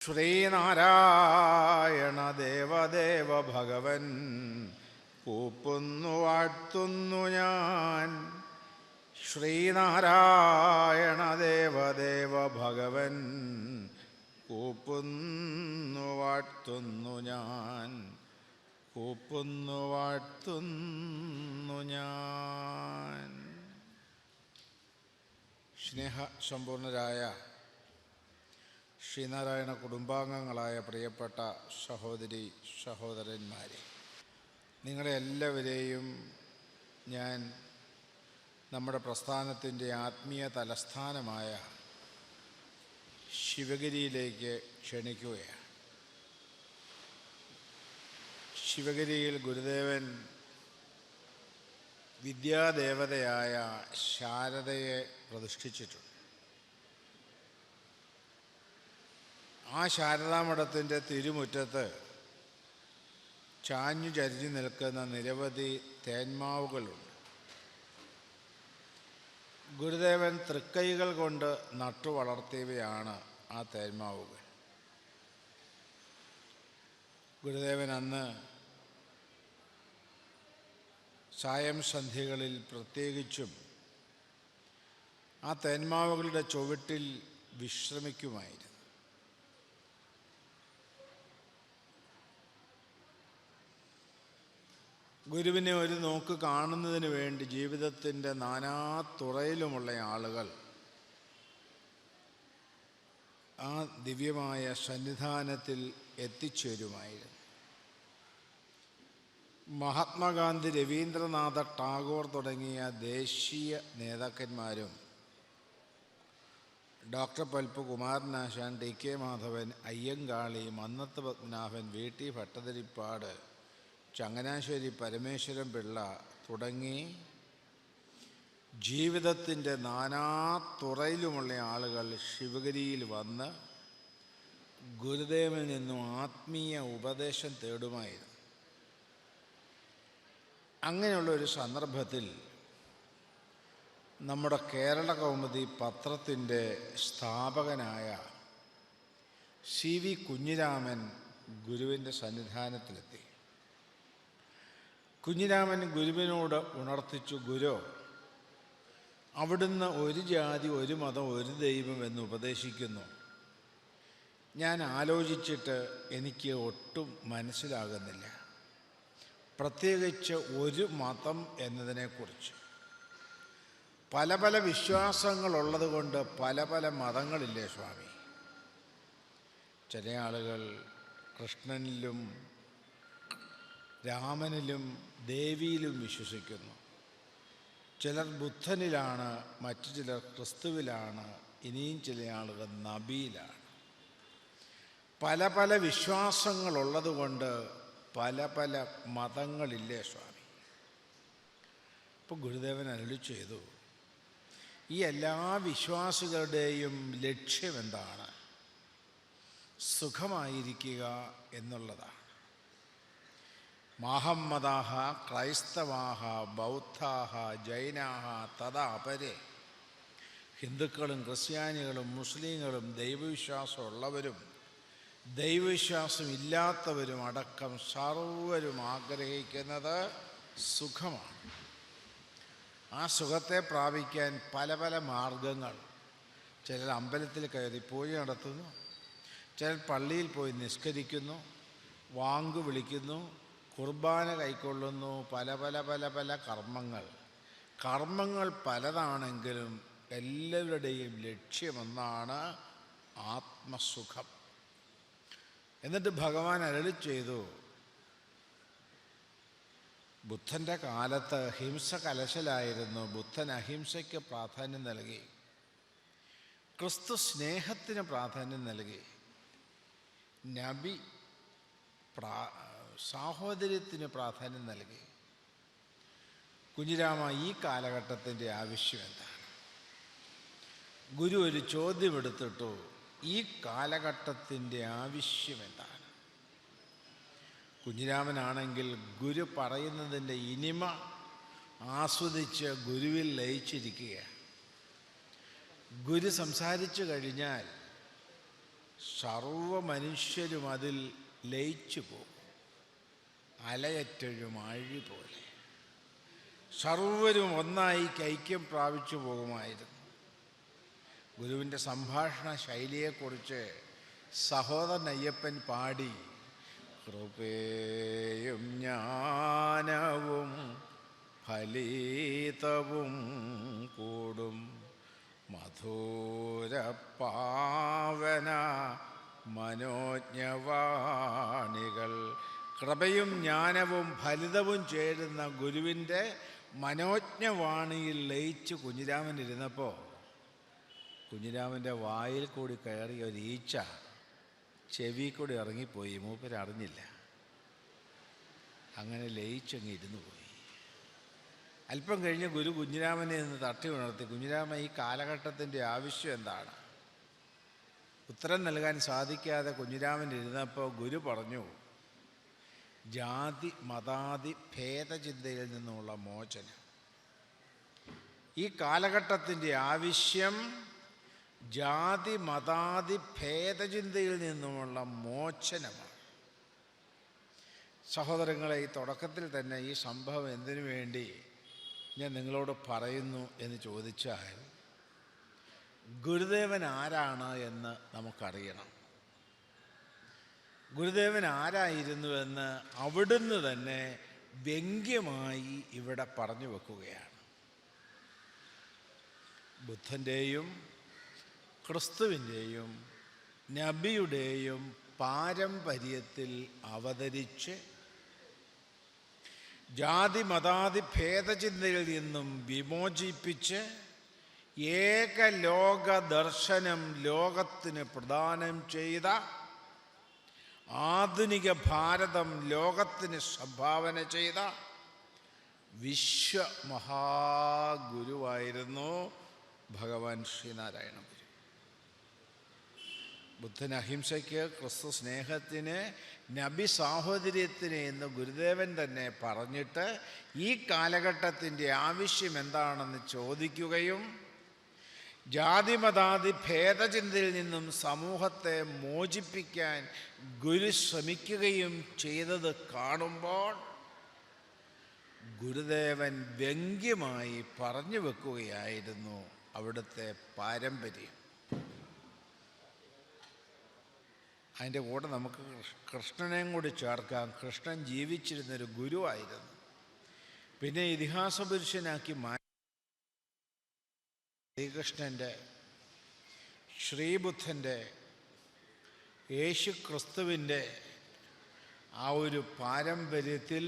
ശ്രീനാരായണ ദേവദേവ ഭഗവൻ കൂപ്പുന്നു വാഴ്ത്തുന്നു ഞാൻ. ശ്രീനാരായണ ദേവദേവ ഭഗവൻ കൂപ്പുന്നു വാഴ്ത്തുന്നു ഞാൻ. കൂപ്പുന്നു വാഴ്ത്തുന്നു ഞാൻ. സ്നേഹസമ്പൂർണരായ ശ്രീനാരായണ കുടുംബാംഗങ്ങളായ പ്രിയപ്പെട്ട സഹോദരി സഹോദരന്മാരെ, നിങ്ങളെ എല്ലാവരെയും ഞാൻ നമ്മുടെ പ്രസ്ഥാനത്തിൻ്റെ ആത്മീയ തലസ്ഥാനമായ ശിവഗിരിയിലേക്ക് ക്ഷണിക്കുകയാണ്. ശിവഗിരിയിൽ ഗുരുദേവൻ വിദ്യാദേവതയായ ശാരദയെ പ്രതിഷ്ഠിച്ചിട്ടുണ്ട്. ആ ശാരദാമഠത്തിൻ്റെ തിരുമുറ്റത്ത് ചാഞ്ഞു ചരിഞ്ഞു നിൽക്കുന്ന നിരവധി തേന്മാവുകളുണ്ട്. ഗുരുദേവൻ തൃക്കൈകൾ കൊണ്ട് നട്ടു വളർത്തിയവയാണ് ആ തേന്മാവുകൾ. ഗുരുദേവൻ അന്ന് സായം സന്ധ്യകളിൽ പ്രത്യേകിച്ചും ആ തേന്മാവുകളുടെ ചുവട്ടിൽ വിശ്രമിക്കുമായിരുന്നു. ഗുരുവിനെ ഒരു നോക്ക് കാണുന്നതിന് വേണ്ടി ജീവിതത്തിൻ്റെ നാനാതുറയിലുമുള്ള ആളുകൾ ആ ദിവ്യമായ സന്നിധാനത്തിൽ എത്തിച്ചേരുമായിരുന്നു. മഹാത്മാഗാന്ധി, രവീന്ദ്രനാഥ ടാഗോർ തുടങ്ങിയ ദേശീയ നേതാക്കന്മാരും doctor Palpu Kumaranasan, T K Madhavan, Ayyankali, Mannath Padmanabhan, V T Bhattathiripad, Changanassery Parameswaran Pillai തുടങ്ങി ജീവിതത്തിൻ്റെ നാനാതുറയിലുമുള്ള ആളുകൾ ശിവഗിരിയിൽ വന്ന് ഗുരുദേവനിൽ നിന്നും ആത്മീയ ഉപദേശം തേടുമായിരുന്നു. അങ്ങനെയുള്ളൊരു സന്ദർഭത്തിൽ നമ്മുടെ കേരള കൗമുദി പത്രത്തിൻ്റെ സ്ഥാപകനായ സി വി കുഞ്ഞിരാമൻ ഗുരുവിൻ്റെ സന്നിധാനത്തിലെത്തി. കുഞ്ഞിരാമൻ ഗുരുവിനോട് ഉണർത്തിച്ചു, ഗുരു, അവിടുന്ന് ഒരു ജാതി, ഒരു മതം, ഒരു ദൈവം എന്ന് ഉപദേശിക്കുന്നു. ഞാൻ ആലോചിച്ചിട്ട് എനിക്ക് ഒട്ടും മനസ്സിലാകുന്നില്ല, പ്രത്യേകിച്ച് ഒരു മതം എന്നതിനെക്കുറിച്ച്. പല പല വിശ്വാസങ്ങളുള്ളത് കൊണ്ട് പല പല മതങ്ങളില്ലേ സ്വാമി? ചില ആളുകൾ കൃഷ്ണനിലും രാമനിലും ദേവിയിലും വിശ്വസിക്കുന്നു. ചിലർ ബുദ്ധനിലാണ്, മറ്റു ചിലർ ക്രിസ്തുവിലാണ്, ഇനിയും ചില ആളുകൾ നബിയിലാണ്. പല പല വിശ്വാസങ്ങളുള്ളത് കൊണ്ട് പല പല മതങ്ങളില്ലേ സ്വാമി? ഇപ്പോൾ ഗുരുദേവൻ അരുളി ചെയ്തു, ഈ എല്ലാ വിശ്വാസികളുടെയും ലക്ഷ്യമെന്താണ്? സുഖമായിരിക്കുക എന്നുള്ളതാണ്. മാഹമ്മദാഹ ക്രൈസ്തവാഹ ബൗദ്ധാഹ ജൈനാഹ തഥാ അപരെ. ഹിന്ദുക്കളും ക്രിസ്ത്യാനികളും മുസ്ലിങ്ങളും ദൈവവിശ്വാസമുള്ളവരും ദൈവവിശ്വാസം ഇല്ലാത്തവരും അടക്കം സർവരും ആഗ്രഹിക്കുന്നത് സുഖമാണ്. ആ സുഖത്തെ പ്രാപിക്കാൻ പല പല മാർഗങ്ങൾ. ചിലർ അമ്പലത്തിൽ കയറി പൂജ നടത്തുന്നു, ചിലർ പള്ളിയിൽ പോയി നിസ്കരിക്കുന്നു, വാങ്ക് വിളിക്കുന്നു, കുർബാന കൈക്കൊള്ളുന്നു. പല പല പല പല കർമ്മങ്ങൾ പലതാണെങ്കിലും എല്ലാവരുടെയും ലക്ഷ്യമൊന്നാണ്, ആത്മസുഖം. എന്നിട്ട് ഭഗവാൻ അരുളി ചെയ്തു, ബുദ്ധൻ്റെ കാലത്ത് ഹിംസ കലശലായിരുന്നു. ബുദ്ധൻ അഹിംസയ്ക്ക് പ്രാധാന്യം നൽകി, ക്രിസ്തു സ്നേഹത്തിന് പ്രാധാന്യം നൽകി, നബി സാഹോദര്യത്തിന് പ്രാധാന്യം നൽകി. കുഞ്ഞിരാമ, ഈ കാലഘട്ടത്തിൻ്റെ ആവശ്യം എന്താണ്? ഗുരു ഒരു ചോദ്യം എടുത്തിട്ടു, ഈ കാലഘട്ടത്തിൻ്റെ ആവശ്യം എന്താണ്? കുഞ്ഞിരാമനാണെങ്കിൽ ഗുരു പറയുന്നതിൻ്റെ ഇനിമ ആസ്വദിച്ച് ഗുരുവിൽ ലയിച്ചിരിക്കുകയാണ്. ഗുരു സംസാരിച്ചു കഴിഞ്ഞാൽ സർവ മനുഷ്യരും അതിൽ ലയിച്ചു പോകും, അലയറ്റൊരു ആഴി പോലെ. സർവരും ഒന്നായി ഐക്യം പ്രാപിച്ചു പോകുമായിരുന്നു. ഗുരുവിൻ്റെ സംഭാഷണ ശൈലിയെക്കുറിച്ച് സഹോദരൻ അയ്യപ്പൻ പാടി: കൃപയും ജ്ഞാനവും ഫലിതവും കൂടും മധുരപാവന മനോജ്ഞവാണികൾ. കൃപയും ജ്ഞാനവും ഫലിതവും ചേരുന്ന ഗുരുവിൻ്റെ മനോജ്ഞവാണിയിൽ ലയിച്ച് കുഞ്ഞിരാമൻ ഇരുന്നപ്പോൾ കുഞ്ഞിരാമൻ്റെ വായിൽ കൂടി കയറിയ ഒരു ഈച്ച ചെവി കൂടി ഇറങ്ങിപ്പോയി. മൂപ്പരറിഞ്ഞില്ല. അങ്ങനെ ലയിച്ചങ്ങ് ഇരുന്നു പോയി. അല്പം കഴിഞ്ഞ് ഗുരു കുഞ്ഞിരാമനെ നിന്ന് തട്ടി ഉണർത്തി: കുഞ്ഞിരാമ, ഈ കാലഘട്ടത്തിൻ്റെ ആവശ്യം എന്താണ്? ഉത്തരം നൽകാൻ സാധിക്കാതെ കുഞ്ഞിരാമൻ ഇരുന്നപ്പോൾ ഗുരു പറഞ്ഞു: ജാതി മതാതി ഭേദചിന്തയിൽ നിന്നുള്ള മോചനം. ഈ കാലഘട്ടത്തിൻ്റെ ആവശ്യം ജാതി മതാതി ഭേദചിന്തയിൽ നിന്നുമുള്ള മോചനമാണ്. സഹോദരങ്ങളെ, ഈ തുടക്കത്തിൽ തന്നെ ഈ സംഭവം എന്തിനു വേണ്ടി ഞാൻ നിങ്ങളോട് പറയുന്നു എന്ന് ചോദിച്ചാൽ, ഗുരുദേവൻ ആരാണ് എന്ന് നമുക്കറിയണം. ഗുരുദേവൻ ആരായിരുന്നുവെന്ന് അവിടുന്ന് തന്നെ വ്യംഗ്യമായി ഇവിടെ പറഞ്ഞു വെക്കുകയാണ്. ബുദ്ധൻ്റെയും ക്രിസ്തുവിൻ്റെയും നബിയുടെയും പാരമ്പര്യത്തിൽ അവതരിച്ച് ജാതി മതാതി ഭേദചിന്തയിൽ നിന്നും വിമോചിപ്പിച്ച് ഏകലോക ദർശനം ലോകത്തിന് പ്രദാനം ചെയ്ത ആധുനിക ഭാരതം ലോകത്തിന് സംഭാവന ചെയ്ത വിശ്വമഹാഗുരുവായിരുന്നു ഭഗവാൻ ശ്രീനാരായണ ഗുരു. ബുദ്ധൻ അഹിംസയ്ക്ക്, ക്രിസ്തു സ്നേഹത്തിന്, നബി സാഹോദര്യത്തിന് എന്ന് ഗുരുദേവൻ തന്നെ പറഞ്ഞിട്ട് ഈ കാലഘട്ടത്തിൻ്റെ ആവശ്യം എന്താണെന്ന് ചോദിക്കുകയും ജാതിമതാതി ഭേദചിന്തയിൽ നിന്നും സമൂഹത്തെ മോചിപ്പിക്കാൻ ഗുരു ശ്രമിക്കുകയും ചെയ്തത് കാണുമ്പോൾ ഗുരുദേവൻ വ്യംഗ്യമായി പറഞ്ഞു വെക്കുകയായിരുന്നു അവിടുത്തെ പാരമ്പര്യം. അതിൻ്റെ കൂടെ നമുക്ക് കൃഷ്ണനെയും കൂടി ചേർക്കാം. കൃഷ്ണൻ ജീവിച്ചിരുന്നൊരു ഗുരുവായിരുന്നു. പിന്നെ ഇതിഹാസ പുരുഷനാക്കി ശ്രീകൃഷ്ണൻ്റെ, ശ്രീബുദ്ധൻ്റെ, യേശു ക്രിസ്തുവിൻ്റെ ആ ഒരു പാരമ്പര്യത്തിൽ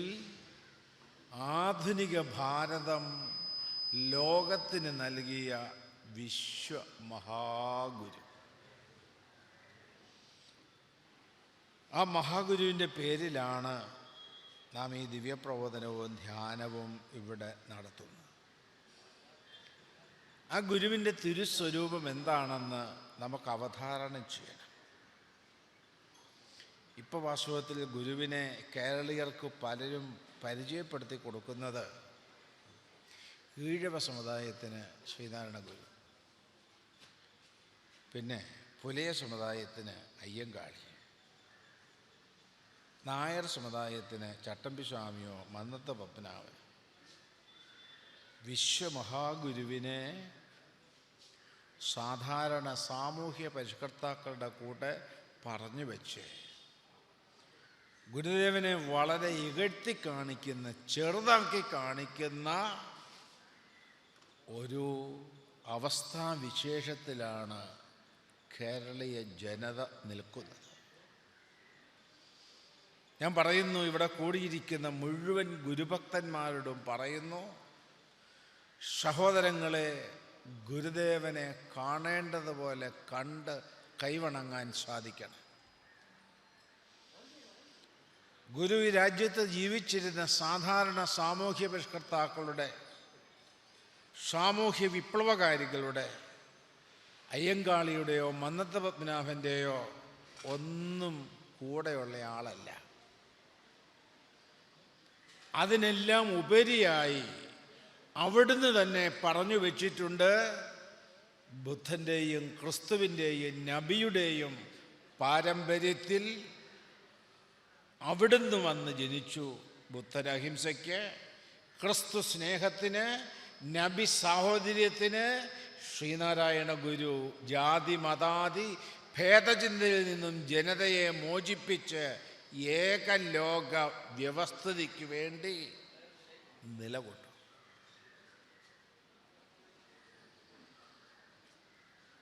ആധുനിക ഭാരതം ലോകത്തിന് നൽകിയ വിശ്വമഹാഗുരു. ആ മഹാഗുരുവിൻ്റെ പേരിലാണ് നാം ഈ ദിവ്യപ്രബോധനവും ധ്യാനവും ഇവിടെ നടത്തുന്നത്. ആ ഗുരുവിൻ്റെ തിരുസ്വരൂപം എന്താണെന്ന് നമുക്ക് അവധാരണം ചെയ്യണം. ഇപ്പോൾ വാസ്തവത്തിൽ ഗുരുവിനെ കേരളീയർക്ക് പലരും പരിചയപ്പെടുത്തി കൊടുക്കുന്നത് ഈഴവ സമുദായത്തിന് ശ്രീനാരായണ ഗുരു, പിന്നെ പുലയ സമുദായത്തിന് അയ്യങ്കാളി, നായർ സമുദായത്തിന് ചട്ടമ്പി സ്വാമിയോ മന്നത്ത് പത്മനാഭൻ. വിശ്വമഹാഗുരുവിനെ സാധാരണ സാമൂഹ്യ പരിഷ്കർത്താക്കളുടെ കൂടെ പറഞ്ഞു വെച്ച് ഗുരുദേവനെ വളരെ ഇകഴ്ത്തി കാണിക്കുന്ന, ചെറുതാക്കി കാണിക്കുന്ന ഒരു അവസ്ഥാവിശേഷത്തിലാണ് കേരളീയ ജനത നിൽക്കുന്നത്. ഞാൻ പറയുന്നു, ഇവിടെ കൂടിയിരിക്കുന്ന മുഴുവൻ ഗുരുഭക്തന്മാരോടും പറയുന്നു, സഹോദരങ്ങളെ, ഗുരുദേവനെ കാണേണ്ടതുപോലെ കണ്ട് കൈവണങ്ങാൻ സാധിക്കണം. ഗുരു ഈ രാജ്യത്ത് ജീവിച്ചിരുന്ന സാധാരണ സാമൂഹ്യ പരിഷ്കർത്താക്കളുടെ, സാമൂഹ്യ വിപ്ലവകാരികളുടെ, അയ്യങ്കാളിയുടെയോ മന്നത്ത് പത്മനാഭൻ്റെയോ ഒന്നും കൂടെയുള്ള ആളല്ല. അതിനെല്ലാം ഉപരിയായി അവിടുന്ന് തന്നെ പറഞ്ഞു വച്ചിട്ടുണ്ട്, ബുദ്ധൻ്റെയും ക്രിസ്തുവിൻ്റെയും നബിയുടെയും പാരമ്പര്യത്തിൽ അവിടുന്ന് വന്ന് ജനിച്ചു. ബുദ്ധരഹിംസയ്ക്ക്, ക്രിസ്തു സ്നേഹത്തിന്, നബി സാഹോദര്യത്തിന് ശ്രീനാരായണ ഗുരു ജാതി മതാദി ഭേദചിന്തയിൽ നിന്നും ജനതയെ മോചിപ്പിച്ച് ഏകലോക വ്യവസ്ഥിതിക്ക് വേണ്ടി നിലകൊണ്ടു.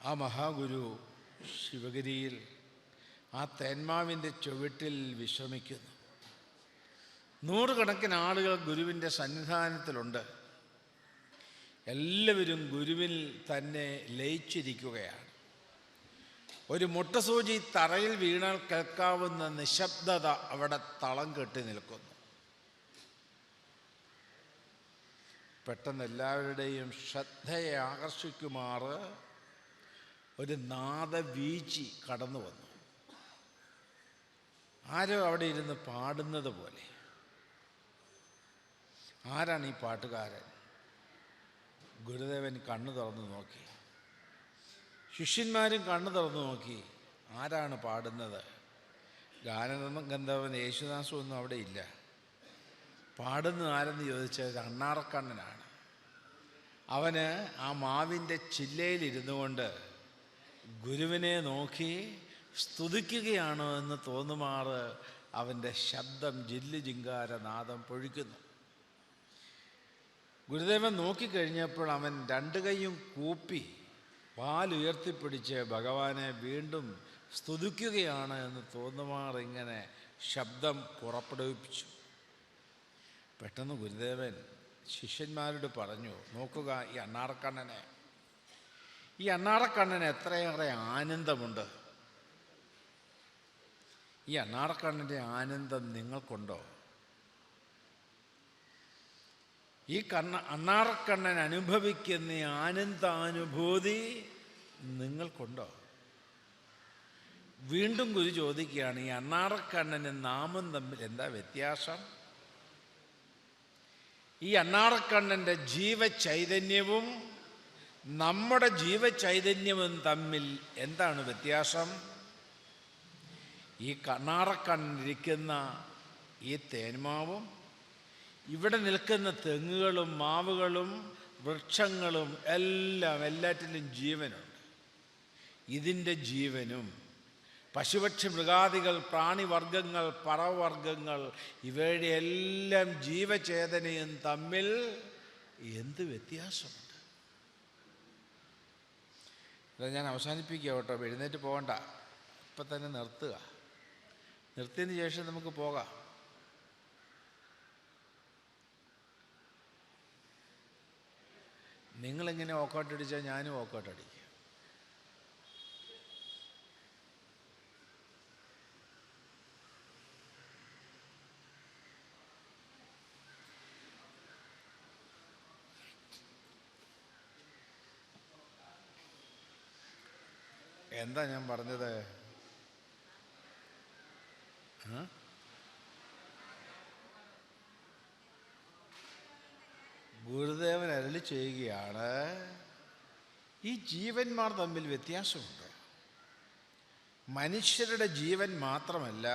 ആ മഹാഗുരു ശിവഗിരിയിൽ ആ തേന്മാവിൻ്റെ ചുവട്ടിൽ വിശ്രമിക്കുന്നു. നൂറുകണക്കിന് ആളുകൾ ഗുരുവിൻ്റെ സന്നിധാനത്തിലുണ്ട്. എല്ലാവരും ഗുരുവിൽ തന്നെ ലയിച്ചിരിക്കുകയാണ്. ഒരു മുട്ടസൂചി തറയിൽ വീണാൽ കേൾക്കാവുന്ന നിശബ്ദത അവിടെ തളം കെട്ടി നിൽക്കുന്നു. പെട്ടെന്ന് എല്ലാവരുടെയും ശ്രദ്ധയെ ആകർഷിക്കുമാറ് ഒരു നാദവീചി കടന്നു വന്നു. ആരോ അവിടെ ഇരുന്ന് പാടുന്നത് പോലെ. ആരാണ് ഈ പാട്ടുകാരൻ? ഗുരുദേവൻ കണ്ണു തുറന്നു നോക്കി. ശിഷ്യന്മാരും കണ്ണു തുറന്നു നോക്കി. ആരാണ് പാടുന്നത്? ഗാനഗന്ധർവൻ യേശുദാസും ഒന്നും അവിടെ ഇല്ല. പാടുന്നത് ആരെന്ന് ചോദിച്ചാൽ അണ്ണാറക്കണ്ണനാണ്. അവന് ആ മാവിൻ്റെ ചില്ലയിലിരുന്നു കൊണ്ട് ഗുരുവിനെ നോക്കി സ്തുതിക്കുകയാണോ എന്ന് തോന്നുമാറ് അവൻ്റെ ശബ്ദം ജില്ലു ജിങ്കാരനാദം പൊഴിക്കുന്നു. ഗുരുദേവൻ നോക്കിക്കഴിഞ്ഞപ്പോൾ അവൻ രണ്ട് കൈയും കൂപ്പി വാലുയർത്തിപ്പിടിച്ച് ഭഗവാനെ വീണ്ടും സ്തുതിക്കുകയാണ് എന്ന് തോന്നുമാറ് ഇങ്ങനെ ശബ്ദം പുറപ്പെടുവിപ്പിച്ചു. പെട്ടെന്ന് ഗുരുദേവൻ ശിഷ്യന്മാരോട് പറഞ്ഞു, നോക്കുക ഈ അണ്ണാറക്കണ്ണനെ. ഈ അണ്ണാറക്കണ്ണന് എത്രയേറെ ആനന്ദമുണ്ട്. ഈ അണ്ണാറക്കണ്ണൻ്റെ ആനന്ദം നിങ്ങൾക്കുണ്ടോ? ഈ അണ്ണാറക്കണ്ണൻ അനുഭവിക്കുന്ന ആനന്ദാനുഭൂതി നിങ്ങൾക്കുണ്ടോ? വീണ്ടും ഗുരു ചോദിക്കുകയാണ്, ഈ അണ്ണാറക്കണ്ണനും നാമും തമ്മിൽ എന്താ വ്യത്യാസം? ഈ അണ്ണാറക്കണ്ണൻ്റെ ജീവചൈതന്യവും നമ്മുടെ ജീവചൈതന്യവും തമ്മിൽ എന്താണ് വ്യത്യാസം? ഈ അണ്ണാറക്കണ്ണിരിക്കുന്ന ഈ തേന്മാവും ഇവിടെ നിൽക്കുന്ന തെങ്ങുകളും മാവുകളും വൃക്ഷങ്ങളും എല്ലാറ്റിലും ജീവനുണ്ട്. ഇതിൻ്റെ ജീവനും പശുപക്ഷി മൃഗാദികൾ, പ്രാണിവർഗങ്ങൾ, പറവർഗങ്ങൾ ഇവയുടെ എല്ലാം ജീവചേതനയും തമ്മിൽ എന്ത് വ്യത്യാസമുണ്ട്? അത് ഞാൻ അവസാനിപ്പിക്കുക കേട്ടോ. എഴുന്നേറ്റ് പോകണ്ട, ഇപ്പം തന്നെ നിർത്തുക. നിർത്തിയതിന് ശേഷം നമുക്ക് പോകാം. നിങ്ങളിങ്ങനെ ഓക്കൗട്ടടിച്ചാൽ ഞാനും ഓക്കൗട്ടടിക്കും. എന്താ ഞാൻ പറഞ്ഞത്? ഗുരുദേവൻ അരുളി ചെയ്യുകയാണ്, ഈ ജീവന്മാർ തമ്മിൽ വ്യത്യാസമുണ്ട്. മനുഷ്യരുടെ ജീവൻ മാത്രമല്ല,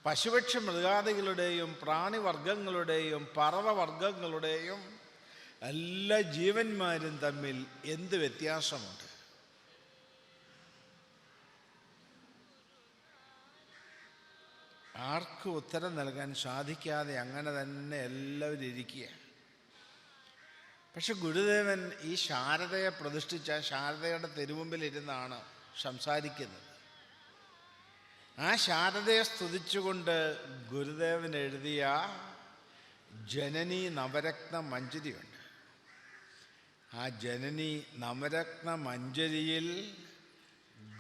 പശുപക്ഷി മൃഗാദികളുടെയും പ്രാണിവർഗങ്ങളുടെയും പറവവർഗങ്ങളുടെയും എല്ലാ ജീവന്മാരും തമ്മിൽ എന്ത് വ്യത്യാസമുണ്ട്? ആർക്കും ഉത്തരം നൽകാൻ സാധിക്കാതെ അങ്ങനെ തന്നെ എല്ലാവരും ഇരിക്കുക. പക്ഷെ ഗുരുദേവൻ ഈ ശാരദയെ പ്രതിഷ്ഠിച്ച ശാരദയുടെ തിരുമുമ്പിലിരുന്നാണ് സംസാരിക്കുന്നത്. ആ ശാരദയെ സ്തുതിച്ചുകൊണ്ട് ഗുരുദേവൻ എഴുതിയ ജനനി നവരത്ന മഞ്ജരിയുണ്ട്. ആ ജനനി നവരത്ന മഞ്ജരിയിൽ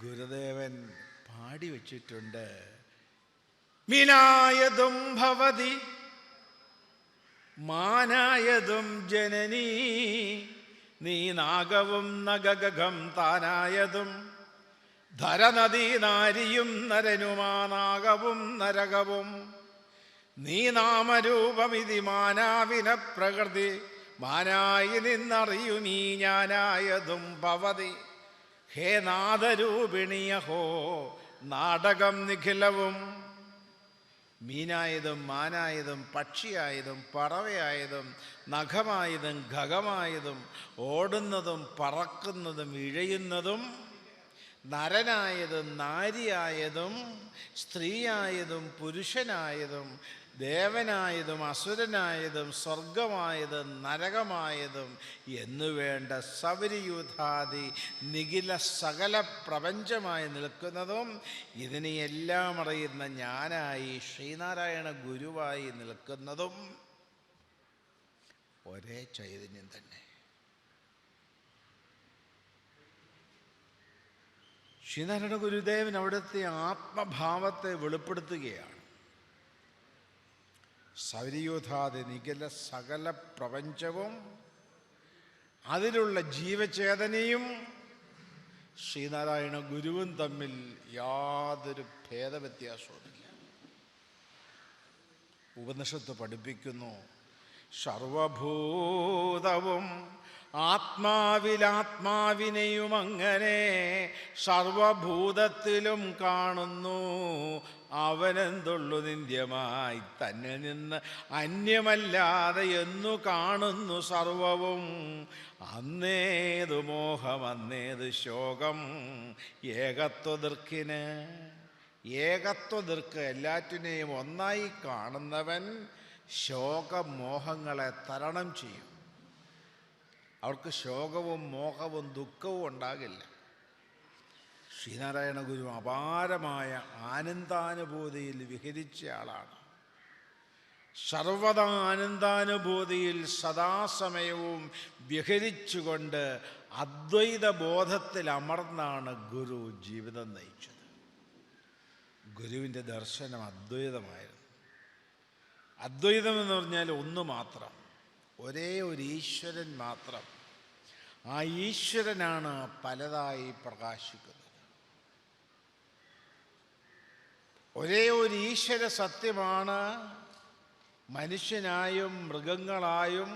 ഗുരുദേവൻ പാടി വച്ചിട്ടുണ്ട്, മീനായതും ഭവതി മാനായതും ജനനീ, നീ നാഗവും നഗഗം താനായതും ധരനദീ നാരിയും നരനുമാനാഗവും നരകവും, നീ നാമരൂപമിതി മാനാവിന പ്രകൃതി, മാനായി നിന്നറിയുമീ ഞാനായതും ഭവതി. ഹേ നാദരൂപിണിയഹോ നാടകം നിഖിലവും മീനായതും മാനായതും പക്ഷിയായതും പറവയായതും നഖമായതും ഖഗമായതും ഓടുന്നതും പറക്കുന്നതും ഇഴയുന്നതും നരനായതും നാരിയായതും സ്ത്രീയായതും പുരുഷനായതും ദേവനായതും അസുരനായതും സ്വർഗമായതും നരകമായതും എന്നുവേണ്ട സവരിയൂഥാദി നിഖില സകല പ്രപഞ്ചമായി നിൽക്കുന്നതും ഇതിനെയെല്ലാം അറിയുന്ന ഞാനായി ശ്രീനാരായണ ഗുരുവായി നിൽക്കുന്നതും ഒരേ ചൈതന്യം തന്നെ. ശ്രീനാരായണ ഗുരുദേവൻ അവിടുത്തെ ആത്മഭാവത്തെ വെളിപ്പെടുത്തുകയാണ്. സൗരയൂഥാദി നിഖില സകല പ്രപഞ്ചവും അതിലുള്ള ജീവചേതനയും ശ്രീനാരായണ ഗുരുവും തമ്മിൽ യാതൊരു ഭേദവ്യത്യാസവുമില്ല. ഉപനിഷത്ത് പഠിപ്പിക്കുന്നു, സർവഭൂതവും ആത്മാവിലാത്മാവിനെയും അങ്ങനെ സർവഭൂതത്തിലും കാണുന്നു. അവനെന്തുള്ളു നിന്ദ്യമായി തന്നിൽ നിന്ന് അന്യമല്ലാതെ എന്നു കാണുന്നു സർവവും. അന്നേതു മോഹം അന്നേത് ശോകം ഏകത്വദൃക്കിന്. ഏകത്വദൃക്ക് എല്ലാറ്റിനെയും ഒന്നായി കാണുന്നവൻ ശോകമോഹങ്ങളെ തരണം ചെയ്യും. അവർക്ക് ശോകവും മോഹവും ദുഃഖവും ഉണ്ടാകില്ല. ശ്രീനാരായണ ഗുരു അപാരമായ ആനന്ദാനുഭൂതിയിൽ വിഹരിച്ച ആളാണ്. സർവദാ ആനന്ദാനുഭൂതിയിൽ സദാസമയവും വിഹരിച്ചുകൊണ്ട് അദ്വൈത ബോധത്തിൽ അമർന്നാണ് ഗുരു ജീവിതം നയിച്ചത്. ഗുരുവിൻ്റെ ദർശനം അദ്വൈതമായിരുന്നു. അദ്വൈതം എന്ന് പറഞ്ഞാൽ ഒന്ന് മാത്രം, ഒരേ ഒരു ഈശ്വരൻ മാത്രം. ആ ഈശ്വരനാണ് പലതായി പ്രകാശിക്കുന്നത്. ഒരേ ഒരു ഈശ്വര സത്യമാണ് മനുഷ്യനായും മൃഗങ്ങളായും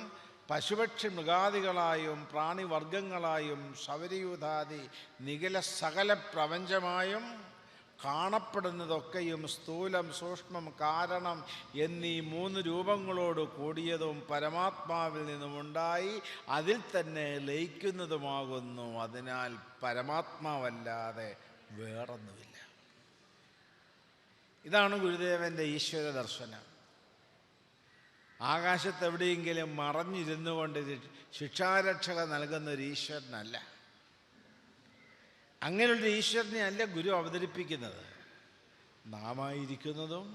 പശുപക്ഷി മൃഗാദികളായും പ്രാണിവർഗങ്ങളായും സൗരയൂഥാദി നിഖില സകല പ്രപഞ്ചമായും കാണപ്പെടുന്നതൊക്കെയും സ്ഥൂലം സൂക്ഷ്മം കാരണം എന്നീ മൂന്ന് രൂപങ്ങളോട് കൂടിയതും പരമാത്മാവിൽ നിന്നുമുണ്ടായി അതിൽ തന്നെ ലയിക്കുന്നതുമാകുന്നു. അതിനാൽ പരമാത്മാവല്ലാതെ വേറൊന്നുമില്ല. ഇതാണ് ഗുരുദേവൻ്റെ ഈശ്വര ദർശനം. ആകാശത്ത് എവിടെയെങ്കിലും മറഞ്ഞിരുന്നു കൊണ്ട് ശിക്ഷാരക്ഷക നൽകുന്നൊരു ഈശ്വരനല്ല. അങ്ങനെയുള്ള ഈശ്വരനെ അല്ല ഗുരു അവതരിപ്പിക്കുന്നത്. നാമായിരിക്കുന്നതും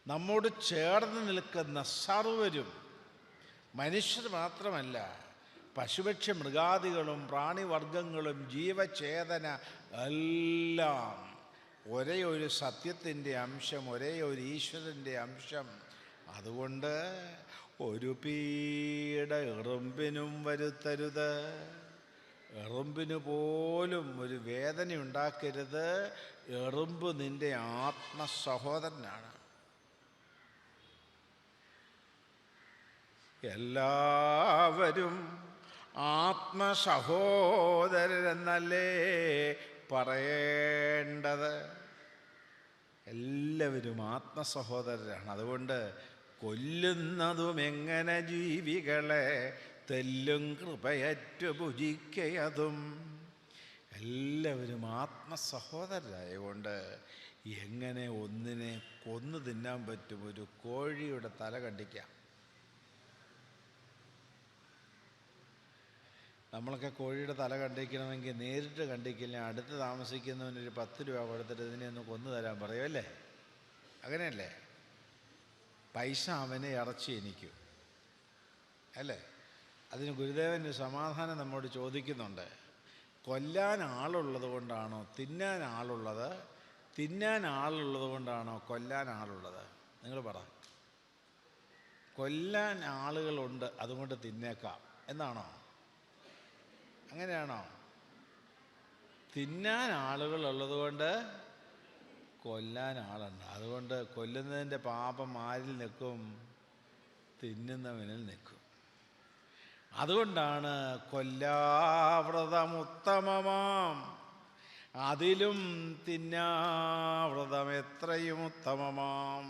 നമ്മോട് ചേർന്ന് നിൽക്കുന്ന സർവരും, മനുഷ്യർ മാത്രമല്ല, പശുപക്ഷി മൃഗാദികളും പ്രാണിവർഗങ്ങളും ജീവചേതന എല്ലാം ഒരേ ഒരു സത്യത്തിൻ്റെ അംശം, ഒരേ ഒരു ഈശ്വരൻ്റെ അംശം. അതുകൊണ്ട് ഒരു പീഡ എറുമ്പിനും വരുത്തരുത്, എറുമ്പിന് പോലും ഒരു വേദന ഉണ്ടാക്കരുത്. എറുമ്പ് നിന്റെ ആത്മസഹോദരനാണ്. എല്ലാവരും ആത്മസഹോദരരെന്നല്ലേ പറയേണ്ടത്. എല്ലാവരും ആത്മസഹോദരരാണ്. അതുകൊണ്ട് കൊല്ലുന്നതും എങ്ങനെ ജീവികളെ തെല്ലും കൃപയറ്റു ഭുജിക്കയതും. എല്ലാവരും ആത്മസഹോദരരായതുകൊണ്ട് എങ്ങനെ ഒന്നിനെ കൊന്നു തിന്നാൻ പറ്റും? ഒരു കോഴിയുടെ തല കണ്ടിക്കാം. നമ്മളൊക്കെ കോഴിയുടെ തല കണ്ടിക്കണമെങ്കിൽ നേരിട്ട് കണ്ടിക്കില്ല, അടുത്ത് താമസിക്കുന്നവനൊരു 10 രൂപ കൊടുത്തിട്ട് ഇതിനെ ഒന്ന് കൊന്നു തരാൻ പറയുമല്ലേ? അങ്ങനെയല്ലേ? പൈസ അവനെ ഇറച്ചി എനിക്കും അല്ലേ? അതിന് ഗുരുദേവന് സമാധാനം നമ്മോട് ചോദിക്കുന്നുണ്ട്. കൊല്ലാൻ ആളുള്ളത് കൊണ്ടാണോ തിന്നാൻ ആളുള്ളത്? തിന്നാൻ ആളുള്ളത് കൊണ്ടാണോ കൊല്ലാൻ ആളുള്ളത്? നിങ്ങൾ പറ. കൊല്ലാൻ ആളുകളുണ്ട് അതുകൊണ്ട് തിന്നേക്കാം എന്നാണോ? അങ്ങനെയാണോ? തിന്നാൻ ആളുകളുള്ളത് കൊണ്ട് കൊല്ലാൻ ആളുണ്ട്. അതുകൊണ്ട് കൊല്ലുന്നതിൻ്റെ പാപം ആരിൽ നിൽക്കും? തിന്നുന്നവനിൽ നിൽക്കും. അതുകൊണ്ടാണ് കൊല്ലാവ്രതമുത്തമമാം അതിലും തിന്നാവ്രതം എത്രയും ഉത്തമമാം.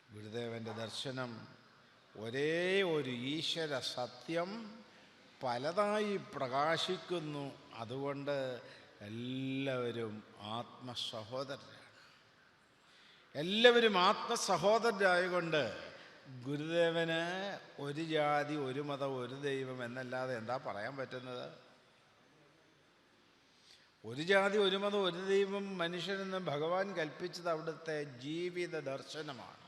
ഗുരുദേവൻ്റെ ദർശനം ഒരേ ഒരു ഈശ്വര സത്യം പലതായി പ്രകാശിക്കുന്നു. അതുകൊണ്ട് എല്ലാവരും ആത്മസഹോദരരാണ്. എല്ലാവരും ആത്മസഹോദരരായതുകൊണ്ട് ഗുരുദേവന് ഒരു ജാതി, ഒരു മതം, ഒരു ദൈവം എന്നല്ലാതെ എന്താ പറയാൻ പറ്റുന്നത്? ഒരു ജാതി, ഒരു മതം, ഒരു ദൈവം മനുഷ്യനെന്ന് ഭഗവാൻ കൽപ്പിച്ചത് അവിടുത്തെ ജീവിത ദർശനമാണ്.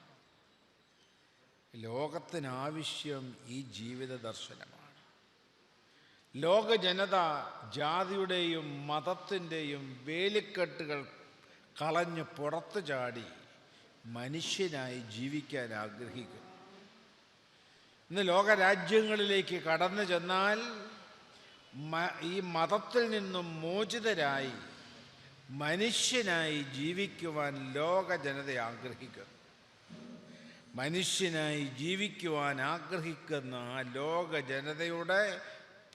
ലോകത്തിനാവശ്യം ഈ ജീവിത ദർശനമാണ്. ലോക ജനത ജാതിയുടെയും മതത്തിൻ്റെയും വേലിക്കെട്ടുകൾ കളഞ്ഞ് പുറത്തു ചാടി മനുഷ്യനായി ജീവിക്കാൻ ആഗ്രഹിക്കുന്നു. ഇന്ന് ലോകരാജ്യങ്ങളിലേക്ക് കടന്നു ചെന്നാൽ ഈ മതത്തിൽ നിന്നും മോചിതരായി മനുഷ്യനായി ജീവിക്കുവാൻ ലോക ജനത ആഗ്രഹിക്കുന്നു. മനുഷ്യനായി ജീവിക്കുവാൻ ആഗ്രഹിക്കുന്ന ആ ലോക ജനതയുടെ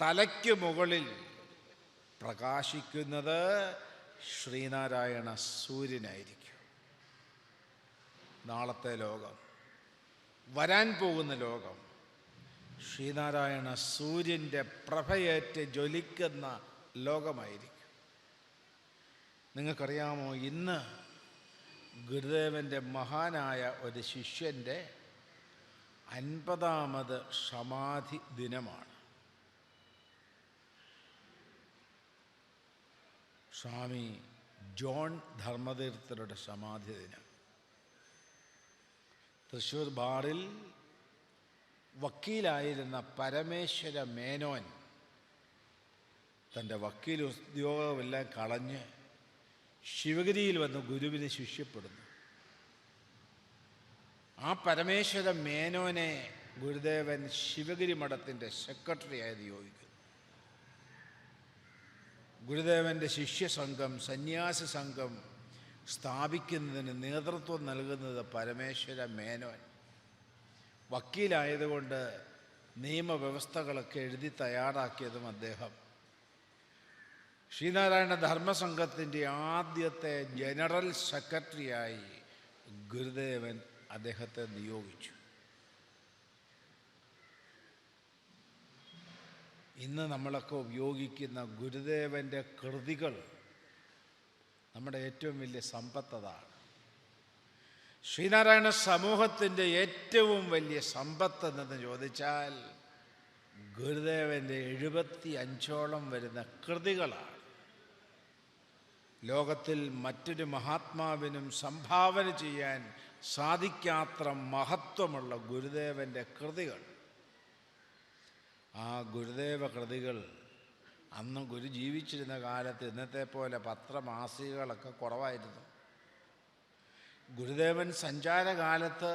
തലയ്ക്ക് മുകളിൽ പ്രകാശിക്കുന്നത് ശ്രീനാരായണ സൂര്യനായിരിക്കും. നാളത്തെ ലോകം, വരാൻ പോകുന്ന ലോകം ശ്രീനാരായണ സൂര്യൻ്റെ പ്രഭയേറ്റ് ജ്വലിക്കുന്ന ലോകമായിരിക്കും. നിങ്ങൾക്കറിയാമോ, ഇന്ന് ഗുരുദേവൻ്റെ മഹാനായ ഒരു ശിഷ്യൻ്റെ 50ാമത് സമാധി ദിനമാണ്. സ്വാമി ജോൺ ധർമ്മതീർത്ഥരുടെ സമാധി ദിനം. തൃശ്ശൂർ ബാറിൽ വക്കീലായിരുന്ന പരമേശ്വര മേനോൻ തൻ്റെ വക്കീൽ ഉദ്യോഗമെല്ലാം കളഞ്ഞ് ശിവഗിരിയിൽ വന്ന് ഗുരുവിനെ ശിഷ്യപ്പെടുന്നു. ആ പരമേശ്വര മേനോനെ ഗുരുദേവൻ ശിവഗിരി മഠത്തിൻ്റെ സെക്രട്ടറിയായി നിയോഗിക്കുന്നു. ഗുരുദേവൻ്റെ ശിഷ്യസംഘം, സന്യാസി സംഘം സ്ഥാപിക്കുന്നതിന് നേതൃത്വം നൽകുന്നത് പരമേശ്വര മേനോൻ. വക്കീലായതുകൊണ്ട് നിയമവ്യവസ്ഥകളൊക്കെ എഴുതി തയ്യാറാക്കിയതും അദ്ദേഹം. ശ്രീനാരായണ ധർമ്മസംഘത്തിൻ്റെ ആദ്യത്തെ ജനറൽ സെക്രട്ടറിയായി ഗുരുദേവൻ അദ്ദേഹത്തെ നിയോഗിച്ചു. ഇന്ന് നമ്മളൊക്കെ ഉപയോഗിക്കുന്ന ഗുരുദേവൻ്റെ കൃതികൾ നമ്മുടെ ഏറ്റവും വലിയ സമ്പത്തതാണ്. ശ്രീനാരായണ സമൂഹത്തിൻ്റെ ഏറ്റവും വലിയ സമ്പത്ത് എന്നു ചോദിച്ചാൽ ഗുരുദേവൻ്റെ 75ഓളം വരുന്ന കൃതികളാണ്. ലോകത്തിൽ മറ്റൊരു മഹാത്മാവിനും സംഭാവന ചെയ്യാൻ സാധിക്കാത്ര മഹത്വമുള്ള ഗുരുദേവൻ്റെ കൃതികൾ. ആ ഗുരുദേവ കൃതികൾ അന്ന് ഗുരു ജീവിച്ചിരുന്ന കാലത്ത് ഇന്നത്തെ പോലെ പത്രമാസികകളൊക്കെ കുറവായിരുന്നു. ഗുരുദേവൻ സഞ്ചാരകാലത്ത്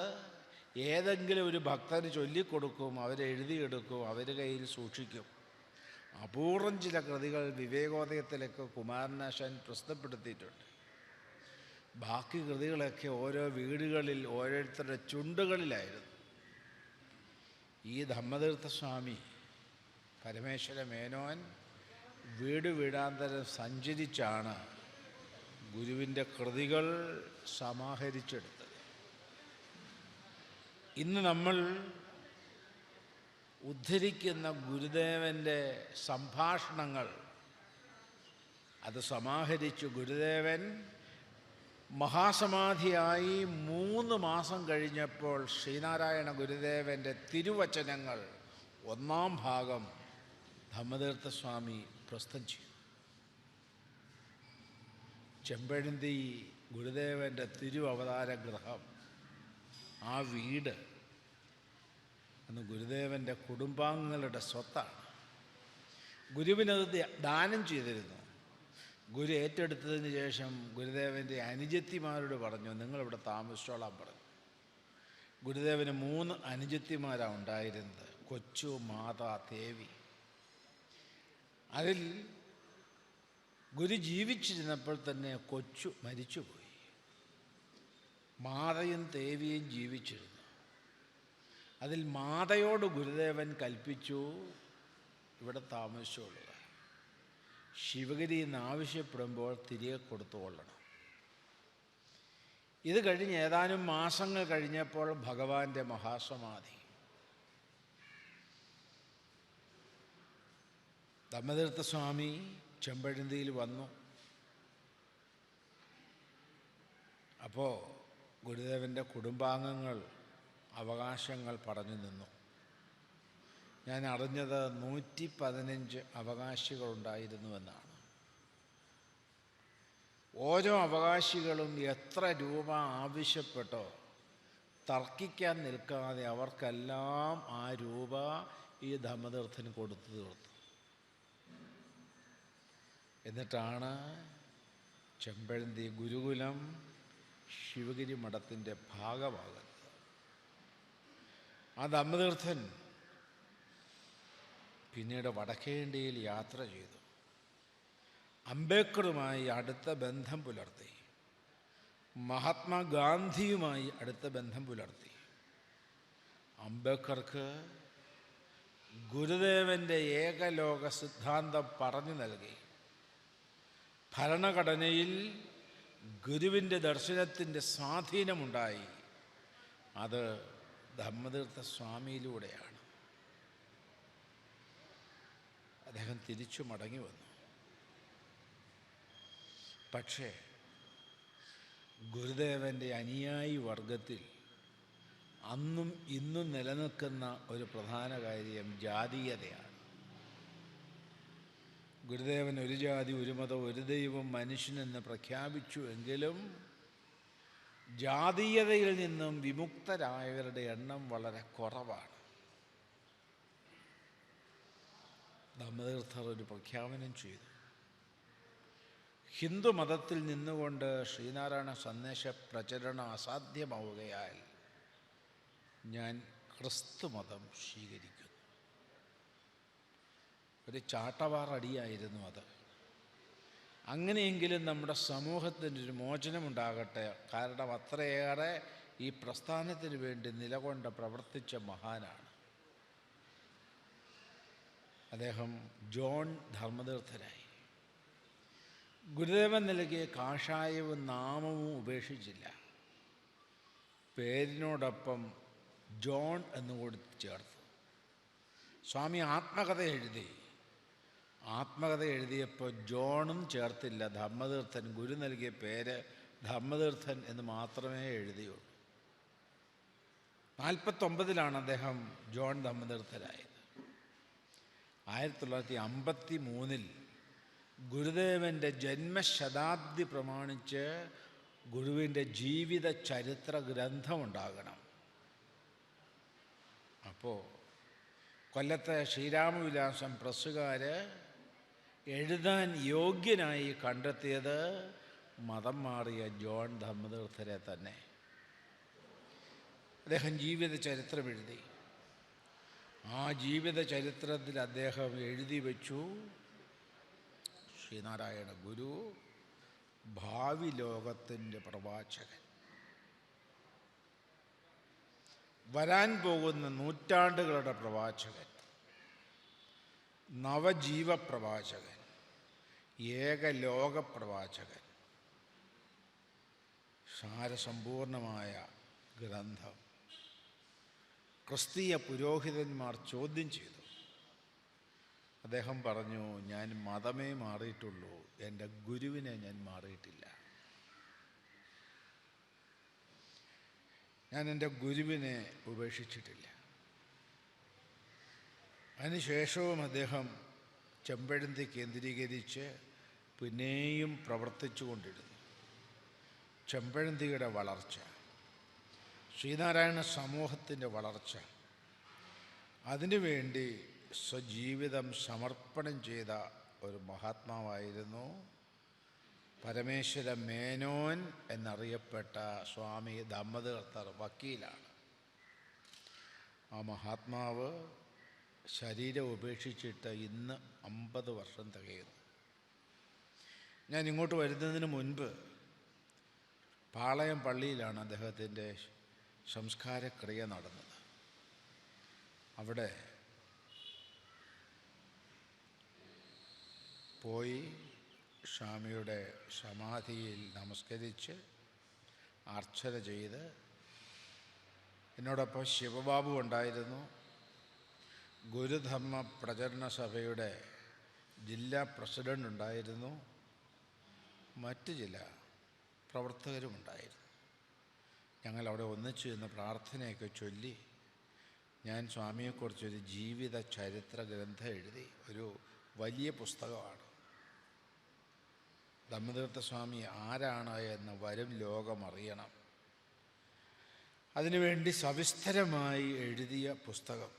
ഏതെങ്കിലും ഒരു ഭക്തന് ചൊല്ലിക്കൊടുക്കും, അവരെഴുതിയെടുക്കും, അവർ കയ്യിൽ സൂക്ഷിക്കും. അപൂർവം ചില കൃതികൾ വിവേകോദയത്തിലൊക്കെ കുമാരനാശാൻ പ്രസിദ്ധപ്പെടുത്തിയിട്ടുണ്ട്. ബാക്കി കൃതികളൊക്കെ ഓരോ വീടുകളിൽ ഓരോരുത്തരുടെ ചുണ്ടുകളിലായിരുന്നു. ഈ ധമ്മതീർത്ഥസ്വാമി പരമേശ്വര മേനോൻ വീട് വീടാന്തരം സഞ്ചരിച്ചാണ് ഗുരുവിൻ്റെ കൃതികൾ സമാഹരിച്ചെടുത്തത്. ഇന്ന് നമ്മൾ ഉദ്ധരിക്കുന്ന ഗുരുദേവൻ്റെ സംഭാഷണങ്ങൾ അത് സമാഹരിച്ചു ഗുരുദേവൻ മഹാസമാധിയായി 3 മാസം കഴിഞ്ഞപ്പോൾ ശ്രീനാരായണ ഗുരുദേവൻ്റെ തിരുവചനങ്ങൾ 1-ാം ഭാഗം ധമ്മതീർത്ഥസ്വാമി പ്രസ്ഥം ചെയ്തു. ചെമ്പഴന്തി ഗുരുദേവൻ്റെ തിരുവവതാര ഗൃഹം, ആ വീട് അന്ന് ഗുരുദേവൻ്റെ കുടുംബാംഗങ്ങളുടെ സ്വത്താണ്. ഗുരുവിനത് ദാനം ചെയ്തിരുന്നു. ഗുരു ഏറ്റെടുത്തതിന് ശേഷം ഗുരുദേവൻ്റെ അനുജത്തിമാരോട് പറഞ്ഞു, നിങ്ങളിവിടെ താമസിച്ചോളാൻ പറഞ്ഞു. ഗുരുദേവന് 3 അനുജത്തിമാരാണ് ഉണ്ടായിരുന്നത്, കൊച്ചു, മാതാ, ദേവി. അതിൽ ഗുരു ജീവിച്ചിരുന്നപ്പോൾ തന്നെ കൊച്ചു മരിച്ചുപോയി. മാതയും ദേവിയും ജീവിച്ചിരുന്നു. അതിൽ മാതയോട് ഗുരുദേവൻ കൽപ്പിച്ചു, ഇവിടെ താമസിച്ചുകൊള്ളുക. ശിവഗിരിയിൽ നിന്ന് ആവശ്യപ്പെടുമ്പോൾ തിരികെ കൊടുത്തുകൊള്ളണം. ഇത് കഴിഞ്ഞ് ഏതാനും മാസങ്ങൾ കഴിഞ്ഞപ്പോൾ ഭഗവാന്റെ മഹാസമാധി. ധമ്മതീർത്ഥസ്വാമി ചെമ്പഴന്തിയിൽ വന്നു. അപ്പോൾ ഗുരുദേവൻ്റെ കുടുംബാംഗങ്ങൾ അവകാശങ്ങൾ പറഞ്ഞു നിന്നു. ഞാൻ അറിഞ്ഞത് 115 അവകാശികളുണ്ടായിരുന്നുവെന്നാണ്. ഓരോ അവകാശികളും എത്ര രൂപ ആവശ്യപ്പെട്ടോ തർക്കിക്കാൻ നിൽക്കാതെ അവർക്കെല്ലാം ആ രൂപ ഈ ധമ്മതീർത്ഥന് കൊടുത്തു തീർത്തു. എന്നിട്ടാണ് ചെമ്പഴന്തി ഗുരുകുലം ശിവഗിരി മഠത്തിൻ്റെ ഭാഗമാകുന്നത്. ആ ധമ്മതീർത്ഥൻ പിന്നീട് വടക്കേ ഇന്ത്യയിൽ യാത്ര ചെയ്തു. അംബേദ്കറുമായി അടുത്ത ബന്ധം പുലർത്തി. മഹാത്മാഗാന്ധിയുമായി അടുത്ത ബന്ധം പുലർത്തി. അംബേദ്കർക്ക് ഗുരുദേവൻ്റെ ഏകലോക സിദ്ധാന്തം പറഞ്ഞു നൽകി. ഭരണഘടനയിൽ ഗുരുവിൻ്റെ ദർശനത്തിൻ്റെ സ്വാധീനമുണ്ടായി. അത് ധമ്മതീർത്ഥ സ്വാമിയിലൂടെയാണ്. അദ്ദേഹം തിരിച്ചു മടങ്ങി വന്നു. പക്ഷേ ഗുരുദേവൻ്റെ അനുയായി വർഗത്തിൽ അന്നും ഇന്നും നിലനിൽക്കുന്ന ഒരു പ്രധാന കാര്യം ജാതീയതയാണ്. ഗുരുദേവൻ ഒരു ജാതി, ഒരു മതം, ഒരു ദൈവം, മനുഷ്യനെന്ന് പ്രഖ്യാപിച്ചു എങ്കിലും ജാതീയതയിൽ നിന്നും വിമുക്തരായവരുടെ എണ്ണം വളരെ കുറവാണ്. ധമ്മതീർത്ഥർ ഒരു പ്രഖ്യാപനം ചെയ്തു. ഹിന്ദു മതത്തിൽ നിന്നുകൊണ്ട് ശ്രീനാരായണ സന്ദേശ പ്രചരണം അസാധ്യമാവുകയാൽ ഞാൻ ക്രിസ്തു മതം സ്വീകരിക്കുന്നു. ഒരു ചാട്ടവാറടിയായിരുന്നു അത്. അങ്ങനെയെങ്കിലും നമ്മുടെ സമൂഹത്തിൻ്റെ ഒരു മോചനമുണ്ടാകട്ടെ. കാരണം അത്രയേറെ ഈ പ്രസ്ഥാനത്തിന് വേണ്ടി നിലകൊണ്ട് പ്രവർത്തിച്ച മഹാനാണ് അദ്ദേഹം. ജോൺ ധർമ്മതീർത്ഥനായി. ഗുരുദേവൻ നൽകിയ കാഷായവും നാമവും ഉപേക്ഷിച്ചില്ല. പേരിനോടൊപ്പം ജോൺ എന്നുകൂടി ചേർത്തു. സ്വാമി ആത്മകഥ എഴുതി. ആത്മകഥ എഴുതിയപ്പോൾ ജോണും ചേർത്തില്ല. ധമ്മതീർത്ഥൻ, ഗുരു നൽകിയ പേര് ധമ്മതീർത്ഥൻ എന്ന് മാത്രമേ എഴുതിയുള്ളൂ. 49 അദ്ദേഹം ജോൺ ധമ്മതീർത്ഥനായത്. 1953 ഗുരുദേവൻ്റെ ജന്മശതാബ്ദി പ്രമാണിച്ച് ഗുരുവിൻ്റെ ജീവിത ചരിത്ര ഗ്രന്ഥമുണ്ടാകണം. അപ്പോൾ കൊല്ലത്തെ ശ്രീരാമവിലാസം പ്രസ്സുകാർ എഴുതാൻ യോഗ്യനായി കണ്ടെത്തിയത് മതം മാറിയ ജോൺ ധമ്മതീർത്ഥരെ തന്നെ. അദ്ദേഹം ജീവിത ചരിത്രം എഴുതി. ആ ജീവിത ചരിത്രത്തിൽ അദ്ദേഹം എഴുതി വച്ചു, ശ്രീനാരായണ ഗുരു ഭാവി ലോകത്തിൻ്റെ പ്രവാചകൻ, വരാൻ പോകുന്ന നൂറ്റാണ്ടുകളുടെ പ്രവാചകൻ, നവജീവ പ്രവാചകൻ, ഏകലോക പ്രവാചകൻ. സാരസമ്പൂർണമായ ഗ്രന്ഥം ക്രിസ്തീയ പുരോഹിതന്മാർ ചോദ്യം ചെയ്തു. അദ്ദേഹം പറഞ്ഞു, ഞാൻ മതമേ മാറിയിട്ടുള്ളൂ, എൻ്റെ ഗുരുവിനെ ഞാൻ മാറിയിട്ടില്ല. ഞാൻ എൻ്റെ ഗുരുവിനെ ഉപേക്ഷിച്ചിട്ടില്ല. അതിനുശേഷവും അദ്ദേഹം ചെമ്പഴന്തി കേന്ദ്രീകരിച്ച് പിന്നെയും പ്രവർത്തിച്ചു കൊണ്ടിരുന്നു. ചെമ്പഴന്തിയുടെ വളർച്ച, ശ്രീനാരായണ സമൂഹത്തിൻ്റെ വളർച്ച, അതിനുവേണ്ടി സ്വജീവിതം സമർപ്പണം ചെയ്ത ഒരു മഹാത്മാവായിരുന്നു പരമേശ്വര മേനോൻ എന്നറിയപ്പെട്ട സ്വാമി ധമ്മതീർത്ഥർ. വക്കീലാണ്. ആ മഹാത്മാവ് ശരീരം ഉപേക്ഷിച്ചിട്ട് ഇന്ന് 50 വർഷം തികയുന്നു. ഞാൻ ഇങ്ങോട്ട് വരുന്നതിന് മുൻപ് പാളയം പള്ളിയിലാണ് അദ്ദേഹത്തിൻ്റെ സംസ്കാരക്രിയ നടന്നത്. അവിടെ പോയി സ്വാമിയുടെ സമാധിയിൽ നമസ്കരിച്ച് അർച്ചന ചെയ്ത്, എന്നോടൊപ്പം ശിവബാബു ഉണ്ടായിരുന്നു, ഗുരുധർമ്മ പ്രചരണ സഭയുടെ ജില്ലാ പ്രസിഡൻ്റ് ഉണ്ടായിരുന്നു, മറ്റ് ചില പ്രവർത്തകരുമുണ്ടായിരുന്നു. ഞങ്ങളവിടെ ഒന്നിച്ചു നിന്ന് പ്രാർത്ഥനയൊക്കെ ചൊല്ലി ഞാൻ സ്വാമിയെക്കുറിച്ചൊരു ജീവിത ചരിത്ര ഗ്രന്ഥം എഴുതി. ഒരു വലിയ പുസ്തകമാണ്. ധമ്മതീർത്ഥസ്വാമി ആരാണ് എന്ന് വരും ലോകം അറിയണം. അതിനുവേണ്ടി സവിസ്തരമായി എഴുതിയ പുസ്തകം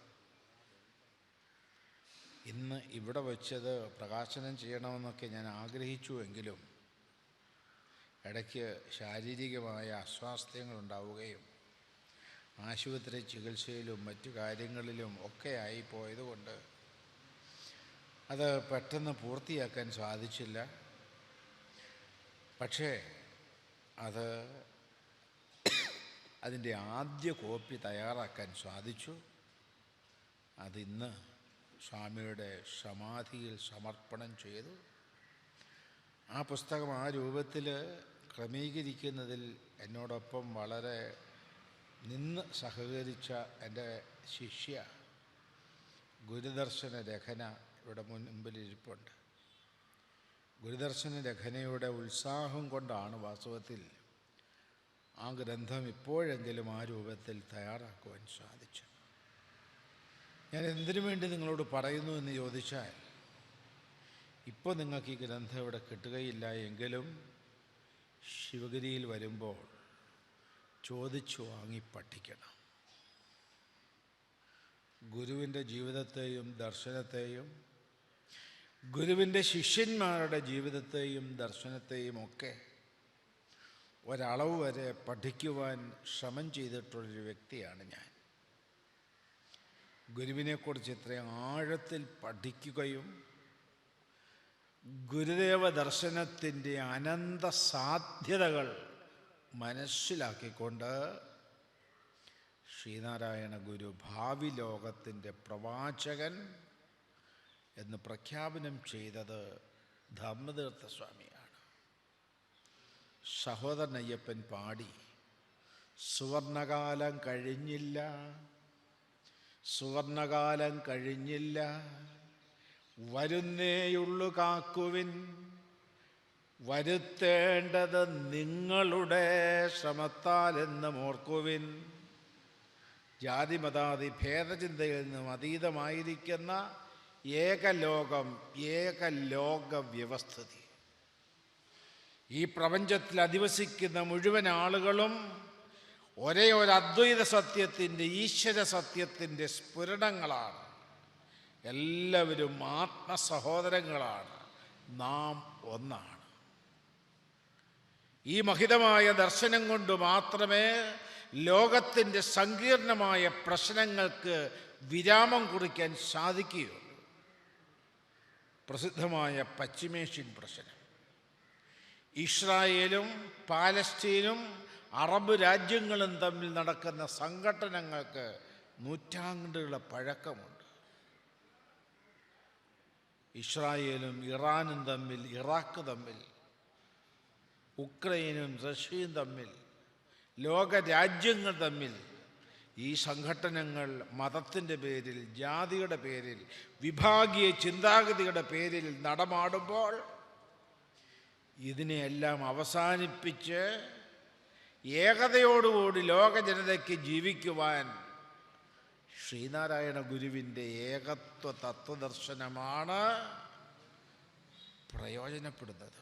ഇന്ന് ഇവിടെ വച്ചത് പ്രകാശനം ചെയ്യണമെന്നൊക്കെ ഞാൻ ആഗ്രഹിച്ചുവെങ്കിലും ഇടയ്ക്ക് ശാരീരികമായ അസ്വാസ്ഥ്യങ്ങളുണ്ടാവുകയും ആശുപത്രി ചികിത്സയിലും മറ്റു കാര്യങ്ങളിലും ഒക്കെ ആയിപ്പോയതുകൊണ്ട് അത് പെട്ടെന്ന് പൂർത്തിയാക്കാൻ സാധിച്ചില്ല. പക്ഷേ അതിൻ്റെ ആദ്യ കോപ്പി തയ്യാറാക്കാൻ സാധിച്ചു. അതിന്ന് സ്വാമിയുടെ സമാധിയിൽ സമർപ്പണം ചെയ്തു. ആ പുസ്തകം ആ രൂപത്തിൽ ക്രമീകരിക്കുന്നതിൽ എന്നോടൊപ്പം വളരെ നിന്ന് സഹകരിച്ച എൻ്റെ ശിഷ്യ ഗുരുദർശന രചന ഇവിടെ മുൻപിലിരിപ്പുണ്ട്. ഗുരുദർശന രചനയുടെ ഉത്സാഹം കൊണ്ടാണ് വാസ്തവത്തിൽ ആ ഗ്രന്ഥം ഇപ്പോഴെങ്കിലും ആ രൂപത്തിൽ തയ്യാറാക്കുവാൻ സാധിച്ചു. ഞാൻ എന്തിനു വേണ്ടി നിങ്ങളോട് പറയുന്നു എന്ന് ചോദിച്ചാൽ, ഇപ്പോൾ നിങ്ങൾക്ക് ഈ ഗ്രന്ഥം ഇവിടെ കിട്ടുകയില്ല എങ്കിലും ശിവഗിരിയിൽ വരുമ്പോൾ ചോദിച്ചു വാങ്ങി പഠിക്കണം. ഗുരുവിൻ്റെ ജീവിതത്തെയും ദർശനത്തെയും ഗുരുവിൻ്റെ ശിഷ്യന്മാരുടെ ജീവിതത്തെയും ദർശനത്തെയും ഒക്കെ ഒരളവ് വരെ പഠിക്കുവാൻ ശ്രമം ചെയ്തിട്ടുള്ളൊരു വ്യക്തിയാണ് ഞാൻ. ഗുരുവിനെക്കുറിച്ച് ഇത്രയും ആഴത്തിൽ പഠിക്കുകയും ഗുരുദേവ ദർശനത്തിൻ്റെ അനന്ത സാധ്യതകൾ മനസ്സിലാക്കിക്കൊണ്ട് ശ്രീനാരായണ ഗുരു ഭാവി ലോകത്തിൻ്റെ പ്രവാചകൻ എന്ന് പ്രഖ്യാപനം ചെയ്തത് ധമ്മതീർത്ഥസ്വാമിയാണ്. സഹോദരൻ അയ്യപ്പൻ പാടി, സുവർണകാലം കഴിഞ്ഞില്ല, സുവർണകാലം കഴിഞ്ഞില്ല, വരുന്നേയുള്ളു കാക്കുവിൻ, വരുത്തേണ്ടത് നിങ്ങളുടെ ശ്രമത്താലെന്ന് ഓർക്കുവിൻ. ജാതിമതാദി ഭേദചിന്തയിൽ നിന്നും അതീതമായിരിക്കുന്ന ഏകലോകം, ഏകലോക വ്യവസ്ഥിതി. ഈ പ്രപഞ്ചത്തിൽ അധിവസിക്കുന്ന മുഴുവൻ ആളുകളും ഒരേ ഒരു അദ്വൈത സത്യത്തിൻ്റെ, ഈശ്വര സത്യത്തിൻ്റെ സ്ഫുരണങ്ങളാണ്. എല്ലാവരും ആത്മസഹോദരങ്ങളാണ്. നാം ഒന്നാണ്. ഈ മഹിതമായ ദർശനം കൊണ്ട് മാത്രമേ ലോകത്തിൻ്റെ സങ്കീർണമായ പ്രശ്നങ്ങൾക്ക് വിരാമം കുറിക്കാൻ സാധിക്കുകയുള്ളൂ. പ്രസിദ്ധമായ പശ്ചിമേഷ്യൻ പ്രശ്നം, ഇസ്രായേലും പാലസ്തീനും അറബ് രാജ്യങ്ങളും തമ്മിൽ നടക്കുന്ന സംഘട്ടനങ്ങൾക്ക് നൂറ്റാണ്ടുകളുടെ പഴക്കമുണ്ട്. ഇസ്രായേലും ഇറാനും തമ്മിൽ, ഇറാഖ് തമ്മിൽ, ഉക്രൈനും റഷ്യയും തമ്മിൽ, ലോകരാജ്യങ്ങൾ തമ്മിൽ ഈ സംഘട്ടനങ്ങൾ മതത്തിൻ്റെ പേരിൽ, ജാതിയുടെ പേരിൽ, വിഭാഗീയ ചിന്താഗതിയുടെ പേരിൽ നടമാടുമ്പോൾ ഇതിനെയെല്ലാം അവസാനിപ്പിച്ച് ഏകതയോടുകൂടി ലോക ജനതയ്ക്ക് ജീവിക്കുവാൻ ശ്രീനാരായണ ഗുരുവിൻ്റെ ഏകത്വ തത്വദർശനമാണ് പ്രയോജനപ്പെടുന്നത്.